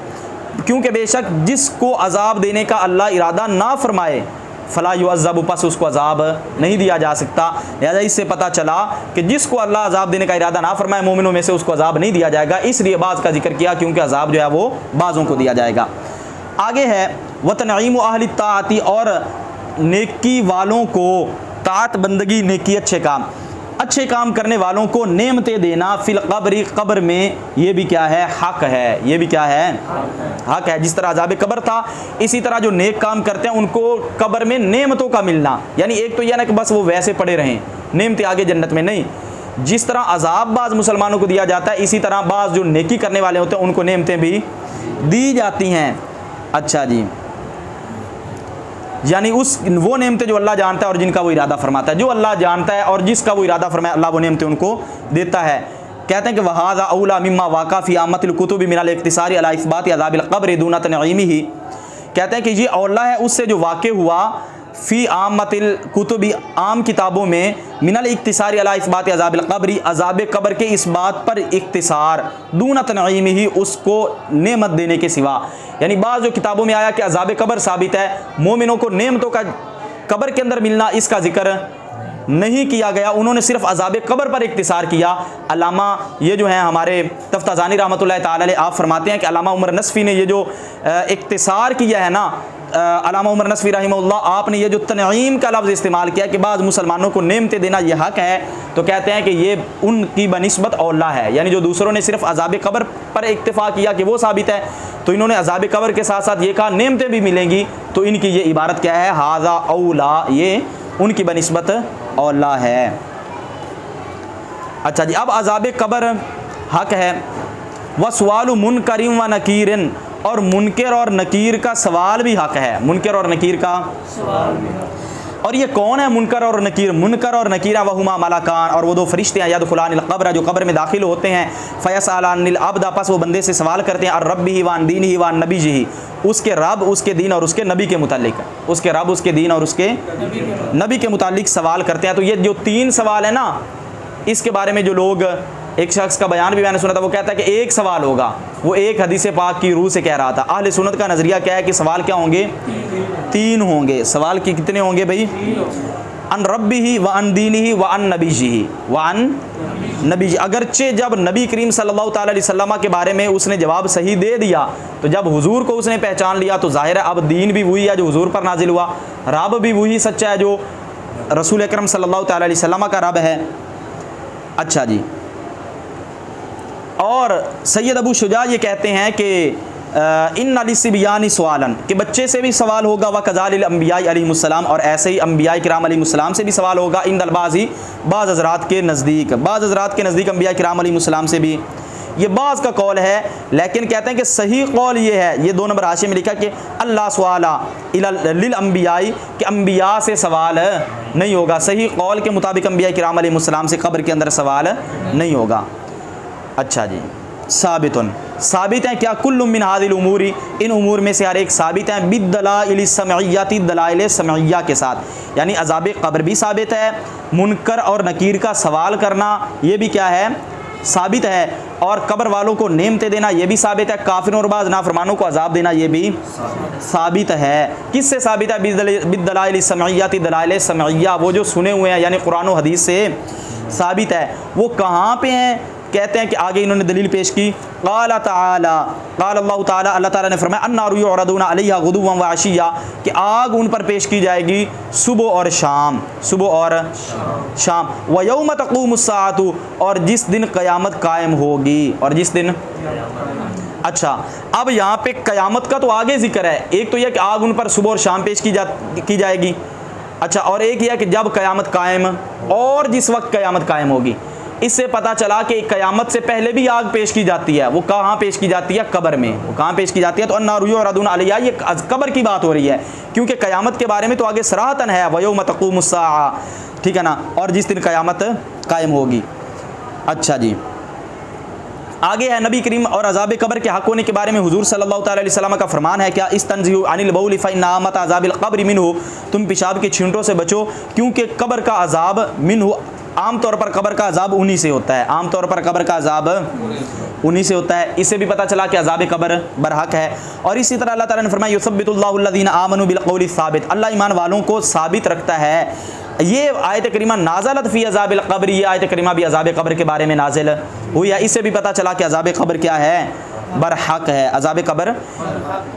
क्योंकि बेशक जिसको अज़ाब देने का अल्लाह इरादा ना फरमाए फला युअज़्ज़बु, पस उसको अज़ाब नहीं दिया जा सकता। लिहाजा इससे पता चला कि जिसको अल्लाह अज़ाब देने का इरादा ना फरमाए मोमिनों में से उसको अज़ाब नहीं दिया जाएगा, इसलिए बाज़ का जिक्र किया, क्योंकि अज़ाब जो है वो बाज़ों को दिया जाएगा। आगे है व तनईम अहली ताअती, और नेकी वालों को, ताअत बंदगी नेकी अच्छे काम करने वालों को नेमतें देना फिल क़ब्र, क़ब्र में, ये भी क्या है, हक़ है, ये भी क्या है, हक़ है। जिस तरह अज़ाब कब्र था, इसी तरह जो नेक काम करते हैं उनको कब्र में नेमतों का मिलना, यानी एक तो यह ना कि बस वो वैसे पड़े रहें, नेमतें आगे जन्नत में नहीं। जिस तरह अज़ाब बाज़ मुसलमानों को दिया जाता है, इसी तरह बाज़ जो नेकी करने वाले होते हैं उनको नेमतें भी दी जाती हैं। अच्छा जी, यानी वो नेमतें जो अल्लाह जानता है और जिनका वो इरादा फरमाता है, जो अल्लाह जानता है और जिसका वो इरादा फरमाए अल्लाह वो नेमतें उनको देता है। कहते हैं कि वहाज़ा औला मिम्मा वाक़ा फ़ी आमतिल कुतुब मिनल इख्तिसारी अला इस्बात अज़ाबिल क़ब्र दूना तनईमिही, कहते हैं कि ये औला है उससे जो वाक़ हुआ फ़ी आमतिल कुतुबी, आम किताबों में, मिनल इख्तिसारी अला इस्बात अज़ाबिल क़ब्र, अज़ाब कब्र के इस बात पर इख्तिसार, दूना तनईमिही, उसको नेमत देने के सिवा। यानी बाज़ जो किताबों में आया कि अज़ाब कब्र साबित है, मोमिनों को नेमतों का कब्र के अंदर मिलना, इसका जिक्र नहीं किया गया, उन्होंने सिर्फ अज़ाब कब्र पर इख्तिसार किया। अल्लामा ये जो हैं हमारे तफ्ताज़ानी रहमतुल्लाह ताला अलैह, आप फरमाते हैं कि अल्लामा उमर नस्फ़ी ने ये जो इख्तिसार किया है ना, अल्लामा उमर नस्फ़ी रहमहुल्लाह, आपने ये जो तनईम का लफ्ज़ इस्तेमाल किया कि बाज़ मुसलमानों को नेमतें देना ये हक़ है, तो कहते हैं कि ये उनकी बनिस्बत औला है, यानी जो दूसरों ने सिर्फ अज़ाब कब्र पर इक्तिफ़ा किया कि वो साबित है, तो इन्होंने अज़ाब कब्र के साथ साथ ये कहा नेमतें भी मिलेंगी, तो इनकी ये इबारत क्या है, हाज़ा औला, ये उनकी बनिस्बत औला है। अच्छा जी, अब अज़ाब कब्र हक़ है। व सवालु मुनकरिन व नकीरिन, और मुनकर और नकीर का सवाल भी हक़ है, मुनकर और नकीर का सवाल भी। और ये कौन है मुनकर और नकीर? मुनकर और नकीरा वहुमा मलाकान, और वो दो फरिश्ते हैं, यदखुलानिल क़ब्र, जो कब्र में दाखिल होते हैं, फ़यसअलानिल अब्द, आपस वो बंदे से सवाल करते हैं, और रब्बिही व अन दीनिही व अन नबीही, उसके रब, उसके दीन और उसके नबी के मुतालिक, उसके रब, उसके दीन और उसके नबी के मुतालिक सवाल करते हैं। तो ये जो तीन सवाल है ना, इसके बारे में जो लोग, एक शख्स का बयान भी मैंने सुना था, वो कहता है कि एक सवाल होगा, वो एक हदीस पाक की रूह से कह रहा था। अहले सुन्नत का नज़रिया क्या है कि सवाल क्या होंगे? तीन होंगे। सवाल की कितने होंगे भाई? अन रब्बिही व अन दीनिही व अन नबीही व अन नबी। अगरचे जब नबी करीम सल्लल्लाहु ताला अलैहि वसल्लम के बारे में उसने जवाब सही दे दिया, तो जब हुजूर को उसने पहचान लिया, तो ज़ाहिर है अब दीन भी वही है जो हुजूर पर नाजिल हुआ, रब भी वही सच्चा है जो रसूल अकरम सल्लल्लाहु ताला अलैहि वसल्लम का रब है। अच्छा जी, और सैयद अबू शुजा ये कहते हैं कि इन अलिसिबियानी सवालन, कि बच्चे से भी सवाल होगा, व कज़ालिल अंबिया अलैहिमुस्सलाम, और ऐसे ही अंबिया किराम अलैहिमुस्सलाम से भी सवाल होगा, इन दलबाजी, बाज़ हज़रात के नज़दीक, बाज़ हज़रात के नज़दीक अंबिया किराम अलैहिमुस्सलाम से भी। ये बाज़ का कौल है, लेकिन कहते हैं कि सही कौल ये है, ये 2 नंबर हाशिए में लिखा कि अल्लाह सवाला लिल अंबियाई, कि अंबिया से सवाल नहीं होगा। सही कौल के मुताबिक अंबिया किराम अलैहिमुस्सलाम से कब्र के अंदर सवाल नहीं होगा। अच्छा जी, साबित हैं क्या? कुल्लुम मिन हादिल उमूरी, इन उमूर में से हर एक साबित हैं, बिद्दलाइल समइय्यती, दलाइल समइय्या के साथ, यानी अज़ाब कब्र भी साबित है, मुनकर और नकीर का सवाल करना ये भी क्या है? साबित है, और कब्र वालों को नेमते देना ये भी साबित है, काफिर और बाज़ नाफरमानों को अजाब देना ये भी साबित है। किससे साबित है? बिदलाइल समइय्याती, दलाइल समइय्या, वो जो सुने हुए हैं यानी कुरान और हदीस से साबित है। वो कहाँ पे हैं? कहते हैं कि आगे इन्होंने दलील पेश की। क़ाल ताला, क़ाल अल्लाह ताला, अल्लाह ताला ने फरमाया अन्नारु युअरदूना अलैहा गुदुव्वन व अशिय्या, कि आग उन पर पेश की जाएगी सुबह और शाम, सुबह और शाम। व यौम तक़ूमुस्साअतु, और जिस दिन क़यामत कायम होगी, और जिस दिन। अच्छा, अब यहाँ पे क़यामत का तो आगे जिक्र है। एक तो यह कि आग उन पर सुबह और शाम पेश की जाएगी। अच्छा, और एक यह कि जब क़यामत कायम, और जिस वक्त क़यामत कायम होगी। इससे पता चला कि क़यामत से पहले भी आग पेश की जाती है। वो कहाँ पेश की जाती है? कब्र में। वो कहाँ पेश की जाती है? तो अन्नारु युअरदूना अलैहा, ये कब्र की बात हो रही है, क्योंकि क़यामत के बारे में तो आगे सराहतन है व यौम तक़ूमुस्साअ, ठीक है ना, और जिस दिन क़यामत कायम होगी। अच्छा जी, आगे है नबी करीम और अज़ाब कब्र के हक़ होने के बारे में हुज़ूर सल्लल्लाहु अलैहि वसल्लम का फरमान है क्या? इस्तंज़िहु अनिल बौल फ़इन्ना आमत अज़ाबिल क़ब्र मिन्हु, तुम पेशाब के छींटों से बचो, क्योंकि कब्र का अज़ाब मिन्हु, आम तौर पर कब्र का अज़ाब उन्हीं से होता है। आम तौर पर कब्र का अज़ाब उन्हीं से होता है। इससे भी पता चला कि अज़ाब कब्र बरहक है। और इसी तरह अल्लाह ताला ने फरमाया युसब्बितुल्लाहु अल्लज़ीना आमनू बिल क़ौलि साबित, अल्लाह ईमान वालों को साबित रखता है। ये आयत करीमा नाज़लत फ़ी अज़ाबिल क़ब्र, ये आयत करीमा भी अज़ाब कब्र के बारे में नाजिल हुई है। इससे भी पता चला कि अज़ाब कब्र क्या है? बरहक है, अज़ाब कब्र।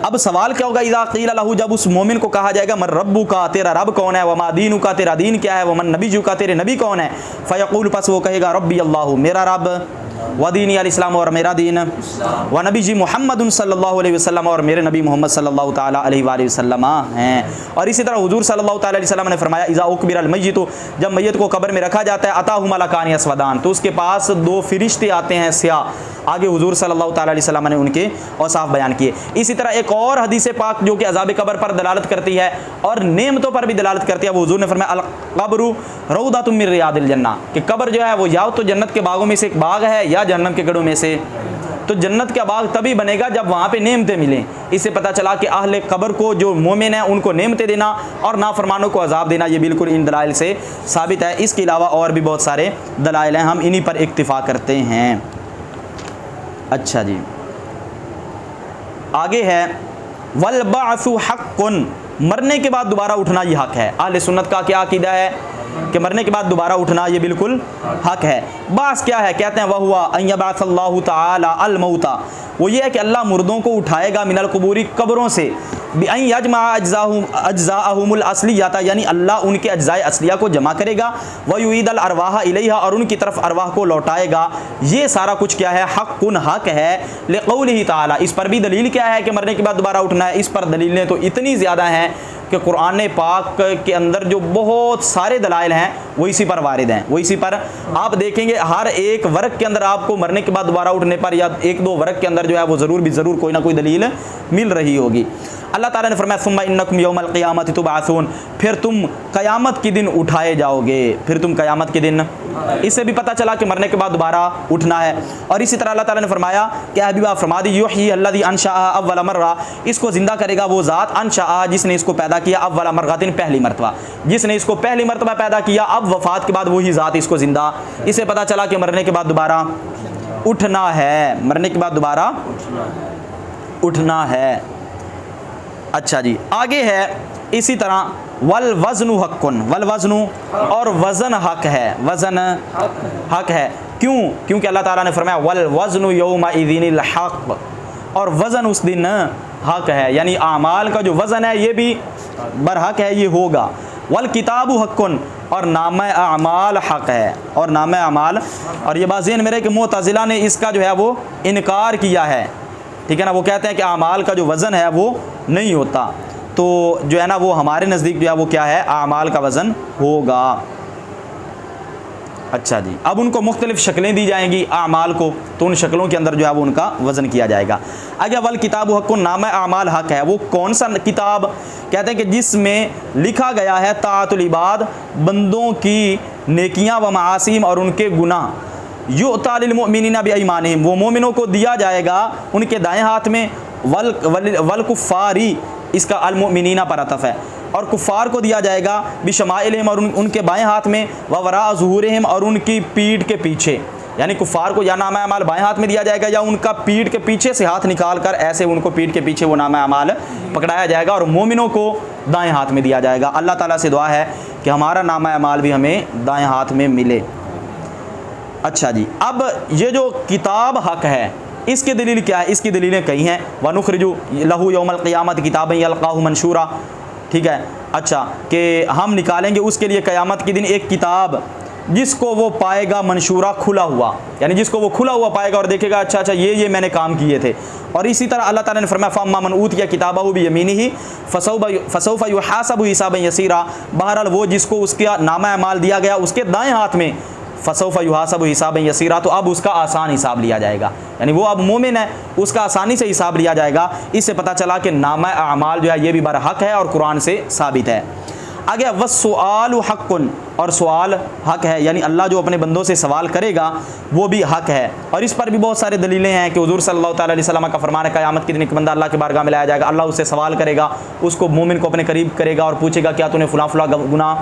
अब सवाल क्या होगा? इज़ा क़ील लहू, जब उस मोमिन को कहा जाएगा मन रब्बुका, तेरा रब कौन है? वमा दीनुका, तेरा दीन क्या है? वमन नबियुका, तेरे नबी कौन है? फ़यक़ूल, पस वो कहेगा रब्बी अल्लाहु, मेरा रब, व दीनी अल इस्लाम, और मेरा दीन, व नबी जी मोहम्मद सल्लल्लाहु अलैहि वसल्लम, और मेरे नबी मोहम्मद सल्लल्लाहु ताला अलैहि वसल्लम हैं। और इसी तरह हुजूर सल्लल्लाहु ताला अलैहि वसल्लम ने फरमाया इज़ा उक़बिरल मय्यितु, जब मैयत को कब्र में रखा जाता है, अताहु मलकान यसवदान, तो उसके पास दो फरिश्ते आते हैं स्याह। आगे हुजूर सल्लल्लाहु ताला अलैहि वसल्लम ने उनके औसाफ बयान किए। इसी तरह एक और हदीस पाक जो कि अज़ाब कब्र पर दलालत करती है और नेमतों पर भी दलालत करती है, वो हुजूर ने फरमाया अल क़ब्रु रौदातुम मिन रियादिल जन्नह, कि कब्र जो है वो या तो जन्नत के बागों में से एक बाग है या जहन्नम के गढ़ों में से। तो जन्नत का बाग तभी बनेगा जब वहाँ पे नेमतें मिलें। इससे पता चला कि अहले कब्र को, जो मोमिन है, उनको नेमतें देना और नाफरमानों को अजाब देना, ये बिल्कुल इन दलाइल से साबित है। इसके अलावा और भी बहुत सारे दलाइल हैं, हम इन्हीं पर इक्तिफा करते हैं। अच्छा जी, आगे है वल बाअसु हक़्क़ुन, मरने के बाद दोबारा उठना ये हक है। अहले सुन्नत का क्या अकीदा है कि मरने के बाद दोबारा उठना ये बिल्कुल हक है। बास क्या है? कहते हैं वह हुआ अन यबअसल्लाहु तआला अल मौता, वो ये है कि अल्लाह मुर्दों को उठाएगा मिनल कुबूरी, कब्रों से, बिअन यजमा अज्ज़ाअहुमुल असलियता, यानी अल्लाह उनके अज्ज़ाए असलिया को जमा करेगा, व युईदल अरवाह इलैहा, और उनकी तरफ अरवाह को लौटाएगा। ये सारा कुछ क्या है? हक़्क़ुन, हक है। लिक़ौलिही ताला, इस पर भी दलील क्या है कि मरने के बाद दोबारा उठना है? इस पर दलीलें तो इतनी ज़्यादा हैं कि कुरान पाक के अंदर जो बहुत सारे दलाइल हैं वो इसी पर वारिद हैं। वो इसी पर आप देखेंगे हर एक वर्ग के अंदर आपको मरने के बाद दोबारा उठने पर या एक दो वर्ग के अंदर जो है वो ज़रूर कोई ना कोई दलील मिल रही होगी। अल्लाह ताला ने फरमाया सुम्मा इन्नकुम यौमल क़ियामति तुबअसून, फिर तुम क़यामत के दिन उठाए जाओगे, फिर तुम क़यामत के दिन। इससे भी पता चला कि मरने के बाद दोबारा उठना है। और इसी तरह अल्लाह ताला ने फरमाया कि हबीबा फरमा दी युह्यी अल्लज़ी अनशअहा अव्वल मर्रा, इसको ज़िंदा करेगा वो ज़ात अनशअहा, जिसने इसको पैदा किया, अव्वल मर्रतिन, पहली मरतबा, जिसने इसको पहली मरतबा पैदा किया, अब वफ़ात के बाद वही ज़ात इसको ज़िंदा। इससे पता चला कि मरने के बाद दोबारा उठना है, मरने के बाद दोबारा उठना है। अच्छा जी, आगे है इसी तरह वल वज़नु हक़्क़ुन, वल वज़नु, और वज़न हक है, वज़न हक है। क्यों? क्योंकि अल्लाह ताला ने फरमाया वल वज़नु यौमइज़िनिल हक़्क़, और वज़न उस दिन हक है, यानी आमाल का जो वज़न है ये भी बरहक है, ये होगा। वल किताबु हक़्क़ुन, और नामे अमाल हक है, और नामे अमाल। और ये बात ज़हन में रहे कि मुअतज़िला ने इसका जो है वो इनकार किया है, ठीक है ना। वो कहते हैं कि आमाल का जो वज़न है वो नहीं होता, तो जो है ना वो हमारे नज़दीक जो है वो क्या है? आमाल का वज़न होगा। अच्छा जी, अब उनको मुख्तलिफ़ शक्लें दी जाएंगी आमाल को, तो उन शक्लों के अंदर जो है वो उनका वज़न किया जाएगा। आगे वल किताब हक़्क़ुन, नाम आमाल हक है। वो कौन सा किताब? कहते हैं कि जिसमें लिखा गया है ताअतुल इबाद, बंदों की नेकियां व मासीम, और उनके गुनाह। युअता लिल मुमिनीना बिअयमानिहिम, वो मोमिनों को दिया जाएगा उनके दाएं हाथ में। वल कुफ़ारी, इसका अल मुमिनीना पर अतफ़ है, और कुफ़ार को दिया जाएगा बिशमाइलिहिम, और उनके बाएं हाथ में, व वरा ज़ुहूरिहिम, और उनकी पीठ के पीछे। यानी कुफ़ार को या नामा अमाल बाएं हाथ में दिया जाएगा या उनका पीठ के पीछे से हाथ निकाल कर ऐसे उनको पीठ के पीछे वो नामा अमाल पकड़ाया जाएगा, और मोमिनों को दाएं हाथ में दिया जाएगा। अल्लाह ताला से दुआ है कि हमारा नामा अमाल भी हमें दाएं हाथ में मिले। अच्छा जी, अब ये जो किताब हक है इसकी दलील क्या है? इसकी दलीलें कई हैं। वनुखरिजु लहू यौमल क़ियामत किताबन यल्क़ाहु मंशूरा, ठीक है। अच्छा, कि हम निकालेंगे उसके लिए क़यामत के दिन एक किताब जिसको वो पाएगा मंशूरा, खुला हुआ, यानी जिसको वो खुला हुआ पाएगा और देखेगा अच्छा अच्छा ये मैंने काम किए थे। और इसी तरह अल्लाह ताला ने फरमाया फ़अम्मा मन ऊतिया किताबहु बियमीनिही फसौफ़ युहासबु हिसाबन यसीरा, बहरहाल वो जिसको उसका नामा अमाल दिया गया उसके दाएं हाथ में फसौफ़ युहासबु हिसाबन यसीरा, तो अब उसका आसान हिसाब लिया जाएगा, यानी वो अब मोमिन है, उसका आसानी से हिसाब लिया जाएगा। इससे पता चला कि नामा अमाल जो है ये भी बरहक है और कुरान से साबित है। आगे वस्सुआलु हक़्क़ुन, और सवाल हक है, यानी अल्लाह जो अपने बंदों से सवाल करेगा वो भी हक है। और इस पर भी बहुत सारे दलीलें हैं कि हुज़ूर सल्लल्लाहु अलैहि वसल्लम का फरमान है क़यामत के दिन एक बंदा अल्लाह के बारगाह में लाया जाएगा, अल्लाह उससे सवाल करेगा, उसको मोमिन को अपने करीब करेगा और पूछेगा क्या तूने फ़लाँ फ़लाँ गुनाह,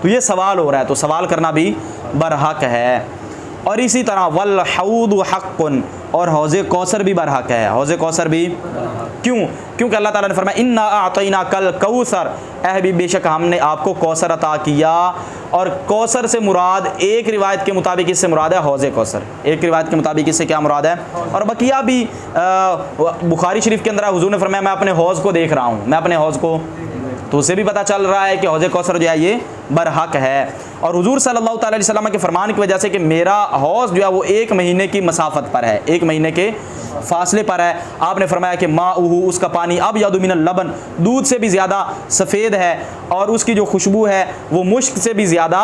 तो ये सवाल हो रहा है, तो सवाल करना भी बरहक है। और इसी तरह वल हौद हक़्क़ुन, और हौज़े कौसर भी बरहक है, हौज़े कौसर भी क्यों? क्योंकि अल्लाह ताला ने फरमाया इन्ना आतैना कल कौसर, भी बेशक हमने आपको कौसर अता किया। और कौसर से मुराद एक रिवायत के मुताबिक इससे मुराद है हौज़े कौसर, एक रिवायत के मुताबिक इससे क्या मुराद है। और बकिया भी बुखारी शरीफ के अंदर हुज़ूर ने फरमाया मैं अपने हौज़ को देख रहा हूँ, मैं अपने हौज़ को, तो उससे भी पता चल रहा है कि हौज़े कौसर जो है ये बरहक है। और हुज़ूर सल्लल्लाहु अलैहि वसल्लम के फरमान की वजह से कि मेरा हौज़ जो है वो 1 महीने की मसाफत पर है, 1 महीने के फासले पर है। आपने फरमाया कि माउहु, उसका पानी अब यादु मिनल लबन, दूध से भी ज़्यादा सफ़ेद है, और उसकी जो खुशबू है वो मुश्क से भी ज़्यादा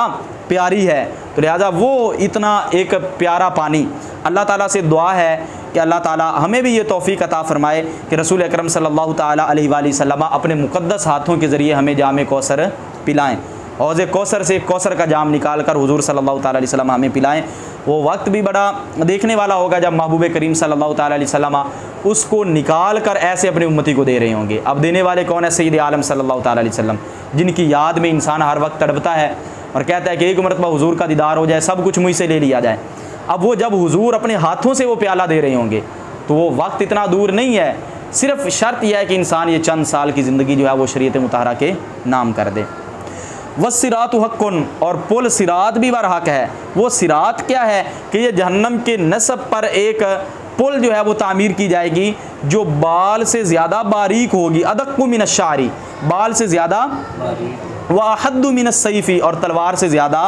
प्यारी है। तो लिहाजा वो इतना एक प्यारा पानी, अल्लाह ताला से दुआ है कि अल्लाह ताला हमें भी ये तौफ़ीक़ अता फ़रमाए कि रसूल अकरम सल्लल्लाहु ताला अलैहि वसल्लम अपने मुक़द्दस हाथों के ज़रिए हमें जाम कौसर पिलाएँ। हौज़े कौसर से कौसर का जाम निकाल कर हुज़ूर सल्लल्लाहु ताला अलैहि वसल्लम हमें पिलाएँ। वो वक्त भी बड़ा देखने वाला होगा जब महबूब करीम सल्लल्लाहु ताला अलैहि वसल्लम उसको निकाल कर ऐसे अपनी उम्मती को दे रहे होंगे। अब देने वाले कौन है? सैयद आलम सल्लल्लाहु ताला अलैहि वसल्लम, जिनकी याद में इंसान हर वक्त तड़पता है और कहता है कि एक मरतबा हुज़ूर का दीदार हो जाए, सब कुछ मुझसे ले लिया जाए। अब वो जब हुज़ूर अपने हाथों से वो प्याला दे रहे होंगे तो वो वक्त इतना दूर नहीं है। सिर्फ शर्त यह है कि इंसान ये चंद साल की ज़िंदगी जो है वो शरीयत मुतहरा के नाम कर दे। वस्सिरात हक़्क़ुन, और पुल सिरात भी बरहक है। वो सिरात क्या है कि ये जहन्नम के नस्ब पर एक पुल जो है वो तामीर की जाएगी जो बाल से ज़्यादा बारीक होगी, अदक्कु मिनश्शारी, बाल से ज़्यादा, व अहद्दु मिनस्सैफ़ी, और तलवार से ज़्यादा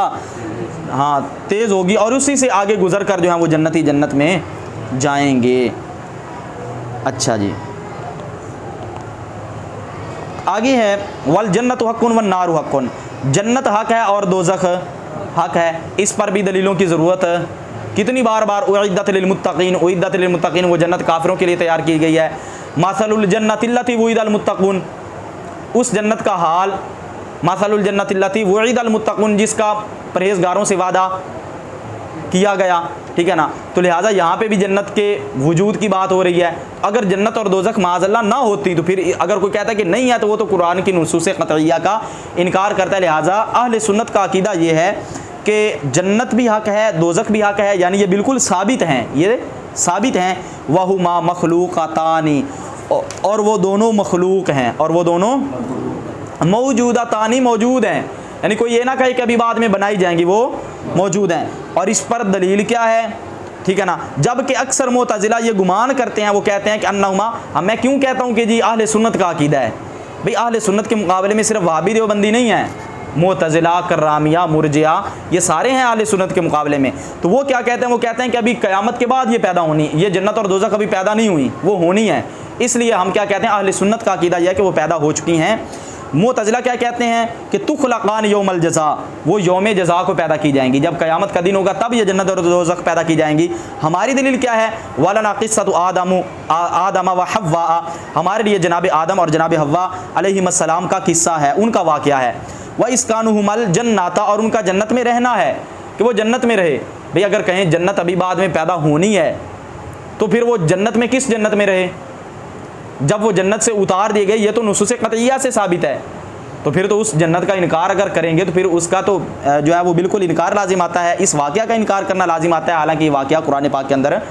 तेज़ होगी, और उसी से आगे गुज़र कर जो है वो जन्नती जन्नत में जाएंगे। अच्छा जी, आगे है वल जन्नत हक़्क़ुन वन नारु हक़्क़ुन, जन्नत हक़ है और दोज़ख हक़ है। इस पर भी दलीलों की ज़रूरत कितनी बार उइद्दत लिलमुत्तक़ीन, उइद्दत लिलमुत्तक़ीन, वो जन्नत काफ़िरों के लिए तैयार की गई है। मसलुल जन्नतिल्लती वुइदल मुत्तक़ून, उस जन्नत का हाल, मसलुल जन्नतिल्लती वुइदल मुत्तक़ून, जिसका परहेज़गारों से वादा किया गया, ठीक है ना। तो लिहाजा यहाँ पे भी जन्नत के वजूद की बात हो रही है। अगर जन्नत और दोज़ख माज़अल्लाह ना होती तो फिर अगर कोई कहता है कि नहीं है तो वो तो कुरान की नुसूस क़तइया का इनकार करता है। लिहाजा अहले सुन्नत का अकीदा ये है कि जन्नत भी हक़ है, दोज़ख भी हक़ है, यानी ये बिल्कुल साबित हैं, ये साबित हैं। वहुमा मखलूक़ातानी, और वो दोनों मखलूक हैं, और वो दोनों मौजूदातानी, मौजूद हैं, यानी कोई ये ना कहे कि अभी बाद में बनाई जाएंगी, वो मौजूद हैं। और इस पर दलील क्या है, ठीक है ना। जबकि अक्सर मुतज़िला ये गुमान करते हैं, वो कहते हैं कि अन्नुहुमा, मैं क्यों कहता हूँ कि जी अहले सुन्नत का अकीदा है, भाई अहले सुन्नत के मुकाबले में सिर्फ वहाबी देवबंदी नहीं है, मुतज़िला, कर्रामिया, मुर्जिया, ये सारे हैं अहले सुन्नत के मुकाबले में। तो वो क्या कहते हैं, वो कहते हैं कि अभी क़यामत के बाद ये पैदा होनी, ये जन्नत और दोज़ख अभी पैदा नहीं हुई, वो होनी है। इसलिए हम क्या कहते हैं, अहले सुन्नत का अकीदा यह है कि वो पैदा हो चुकी हैं। मुतज़िला क्या कहते हैं कि तुख़लक़ान यौमल जज़ा, वो यौम जज़ा को पैदा की जाएंगी, जब क़यामत का दिन होगा तब ये जन्नत और दोज़ख पैदा की जाएंगी। हमारी दलील क्या है, वलना क़िस्सतु आदम व हव्वा, हमारे लिए जनाब आदम और जनाब हव्वा अलैहिस्सलाम का किस्सा है, उनका वाक़या है। व इस्कानुहुमल जन्नता, और उनका जन्नत में रहना है कि वो जन्नत में रहे। भाई अगर कहें जन्नत अभी बाद में पैदा होनी है तो फिर वो जन्नत में किस जन्नत में रहे, जब वो जन्नत से उतार दिए गए, ये तो नुसूस क़तइया से साबित है। तो फिर तो उस जन्नत का इनकार अगर करेंगे तो फिर उसका तो जो है वो बिल्कुल इनकार लाजिम आता है, इस वाक़या का इनकार करना लाजिम आता है, हालांकि ये वाक़या कुरान पाक के अंदर।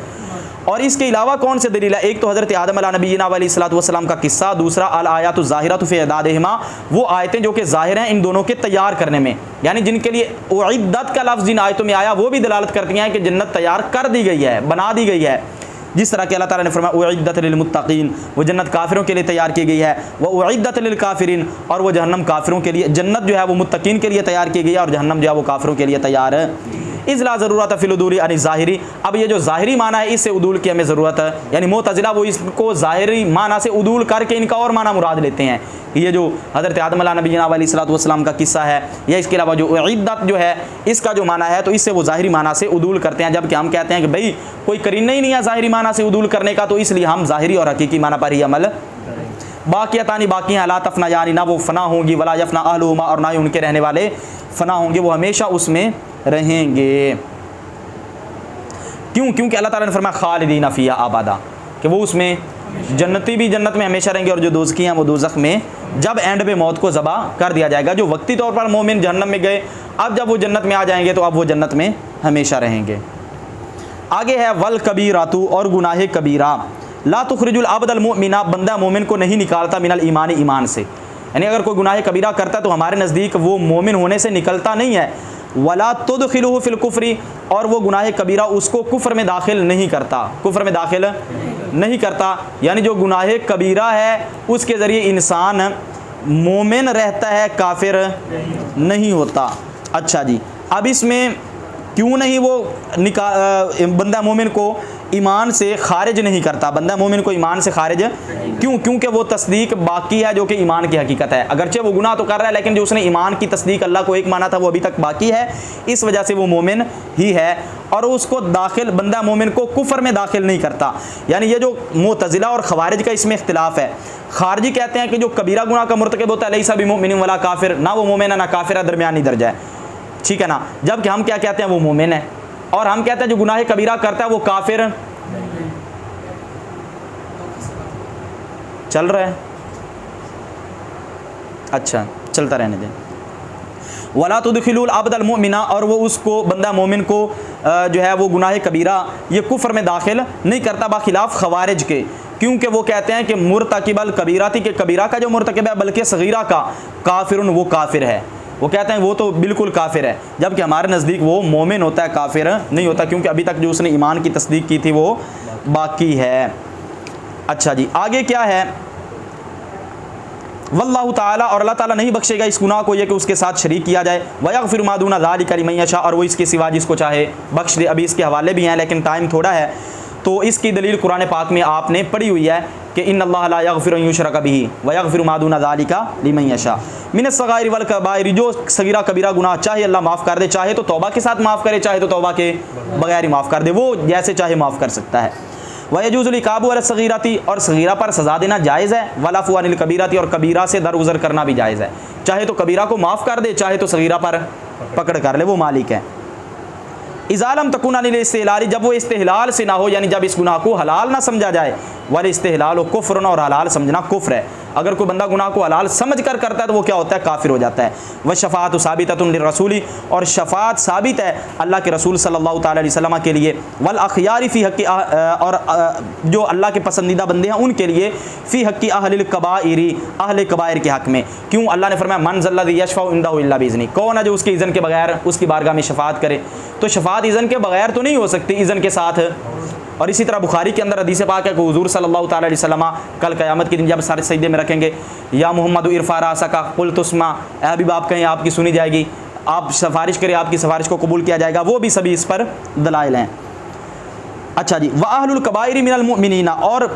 और इसके अलावा कौन से दलील है? एक तो हज़रत आदम अलैहिस्सलाम अलैहिस्सलाम का किस्सा, दूसरा अल आयातु ज़ाहिरतु फ़ी इदादिहिमा, वो आयतें जो कि ज़ाहिर हैं इन दोनों के तैयार करने में, यानी जिनके लिए उइद्दत का लफ्ज़ जिन आयतों में आया वो भी दलालत करती हैं कि जन्नत तैयार कर दी गई है, बना दी गई है। जिस तरह के अल्लाह ताला ने फरमाया उइद्दत लिल मुत्तकीन, वो जन्नत काफिरों के लिए तैयार की गई है, वह उइद्दत लिल काफिरीन, और वो जहन्नम काफिरों के लिए, जन्नत जो है वो मुत्तकीन के लिए तैयार की गई है और जहन्नम जो है वो काफिरों के लिए तैयार है। इज़ला ज़रूरत फ़िल उदूली अन ज़ाहिरी, अब ये जो ज़ाहिरी माना है इससे उदूल की हमें ज़रूरत है, यानी मुअतज़िला वो इसको ज़ाहिरी माना से उदूल करके इनका और माना मुराद लेते हैं कि ये जो हज़रत आदम अलैहिस्सलाम का किस्सा है या इसके अलावा जो उइद्दत जो है इसका जो माना है तो इससे वो ज़ाहिरी माना से उदूल करते हैं, जबकि हम कहते हैं कि भाई कोई करीना ही नहीं है ज़ाहिरी माना से उदूल करने का, तो इसलिए हम ज़ाहिरी और हकीकी माना पर ही अमल। बाक़ियतानी बाकी हैं, ला तफ़ना, यानी ना वो फ़ना होंगी, वला यफ़ना अहलुहुमा, और ना ही उनके रहने वाले फ़ना होंगे, वो हमेशा उसमें रहेंगे। क्यों? क्योंकि अल्लाह ताला ने फरमाया खालिदीना फ़ीहा अबदा, कि वो उसमें जन्नती भी जन्नत में हमेशा रहेंगे और जो दोज़खी हैं वो दोज़ख में जब एंड पे मौत को ज़बा कर दिया जाएगा। जो वक्ती तौर पर मोमिन जहन्नम में गए, अब जब वो जन्नत में आ जाएंगे तो अब वो जन्नत में हमेशा रहेंगे। आगे है वल कबीरातु, और गुनाह कबीरा, ला तुखरिजुल अब्दल मुमिना, बंदा मोमिन को नहीं निकालता मिनल ईमान, ईमान से, यानी अगर कोई गुनाह कबीरा करता है तो हमारे नज़दीक वो मोमिन होने से निकलता नहीं है। वला तुदखिलुहु फिल कुफ्री, और वो गुनाह कबीरा उसको कुफ्र में दाखिल नहीं करता, कुफ्र में दाखिल नहीं करता, यानी जो गुनाह कबीरा है उसके ज़रिए इंसान मोमिन रहता है, काफिर नहीं होता। अच्छा जी, अब इसमें क्यों नहीं वो बंदा मोमिन को ईमान से खारिज नहीं करता, बंदा मोमिन को ईमान से खारिज क्यों? क्योंकि वो तस्दीक बाकी है जो कि ईमान की हकीकत है, अगरचे वो गुनाह तो कर रहा है लेकिन जो उसने ईमान की तस्दीक अल्लाह को एक माना था वो अभी तक बाकी है, इस वजह से वो मोमिन ही है और उसको दाखिल, बंदा मोमिन को कुफ्र में दाखिल नहीं करता। यानी ये जो मुअतज़िला और खवारिज का इसमें इख्तिलाफ है, खारजी कहते हैं कि जो कबीरा गुनाह का मुर्तकिब होता है लैसा बिमुमिन वला काफिर, ना वो मोमिन है ना काफिर है, दरमियानी दर्जा है, ठीक है ना, जबकि हम क्या कहते हैं वो मोमिन है, और हम कहते हैं जो गुनाह कबीरा करता है वो काफिर। चल रहा है, अच्छा चलता रहने दें। वला तुदखिलुल अब्दल मुमिना, और वो उसको बंदा मोमिन को जो है वो गुनाह कबीरा ये कुफ्र में दाखिल नहीं करता, बाखिलाफ खवारिज के, क्योंकि वो कहते हैं कि मुर्तकिबल कबीराती के कबीरा का जो मुर्तकिब है बल्कि सगीरा का काफिरुन वो काफिर है, वो कहते हैं वो तो बिल्कुल काफिर है, जबकि हमारे नज़दीक वो मोमिन होता है, काफिर नहीं होता, क्योंकि अभी तक जो उसने ईमान की तस्दीक की थी वो बाकी है। अच्छा जी, आगे क्या है? वल्लाहु ताला, और अल्लाह ताला नहीं बख्शेगा इस गुनाह को ये कि उसके साथ शरीक किया जाए, वयग़फ़िरु मा दूना ज़ालिका लिमन यशा, और वो इसके सिवा जिसको चाहे बख्श दे। अभी इसके हवाले भी हैं लेकिन टाइम थोड़ा है, तो इसकी दलील कुरान पाक में आपने पढ़ी हुई है कि इन्नल्लाह ला यग़फ़िरु अन युशरका बिही वयग़फ़िरु मा दूना ज़ालिका लिमन यशा मिनस-सग़ाइरि वल कबाइरि, जो सगीरा कबीरा गुनाह चाहे अल्लाह माफ़ कर दे, चाहे तो तौबा के साथ माफ़ करे, चाहे तो तौबा के बगैर ही माफ़ कर दे, वो जैसे चाहे माफ़ कर सकता है। वयजूज़ुल इक़ाबु अला सग़ीरती, और सगीरा पर सज़ा देना जायज़ है, वलअफ़्वु अनिल कबीरती, और कबीरा से दरगुज़र करना भी जायज़ है, चाहे तो कबीरा को माफ़ कर दे, चाहे तो सगीरा पर पकड़ कर ले, वो मालिक है। इज़ा लम तकुन अनिल इस्तिहलाल, जब वो इस्तिहलाल से ना हो, यानी जब इस गुनाह को हलाल ना समझा जाए, वल इस्तिहलाल कुफ्र, और हलाल समझना कुफ्र है। अगर कोई बंदा गुनाह को हलाल समझ कर करता है तो वो क्या होता है? काफिर हो जाता है। व शफ़ाअत साबिततुन लिर्रसूली, और शफ़ाअत साबित है अल्लाह के रसूल सल्लल्लाहु तआला अलैहि वसल्लम के लिए, वल अख़यारि फ़ी हक़्क़ि, और जो अल्लाह के पसंदीदा बंदे हैं उनके लिए, फ़ी हक़्क़ि अहलिल कबाइरि, अहले कबाइर के हक़ में। क्यों? अल्लाह ने फरमाया मन ज़ल्लज़ी यशफ़अउ इंदहु इल्ला बिइज़्निही, कौन है जो उसके इज़्न के बगैर उसकी बारगाह में शफ़ाअत करे? तो शफ़ाअत इज़्न के बगैर तो नहीं हो सकती, इज़्न के साथ। और इसी तरह बुखारी के अंदर हदीस पाक है कि हुज़ूर सल्लल्लाहु तआला अलैहि वसल्लम कल क़यामत के दिन जब सारे सजदे में रखेंगे, या मोहम्मद इरफ़ा रासका कुल तुस्मा, अहबीब आप कहें आपकी सुनी जाएगी, आप सिफारिश करें आपकी सिफारिश को कबूल किया जाएगा, वो भी सभी इस पर दलाइल हैं। अच्छा जी, व अहलुल कबाइरि मिनल मुमिनीना, और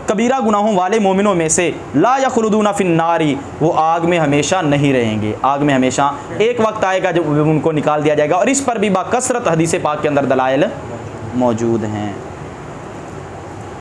कबीरा गुनाहों वाले मोमिनों में से, ला यख़ुलूदूना फ़िन्नारी, वो आग में हमेशा नहीं रहेंगे, आग में हमेशा, एक वक्त आएगा जब उनको निकाल दिया जाएगा, और इस पर भी बाकसरत हदीस पाक के अंदर दलाइल मौजूद हैं।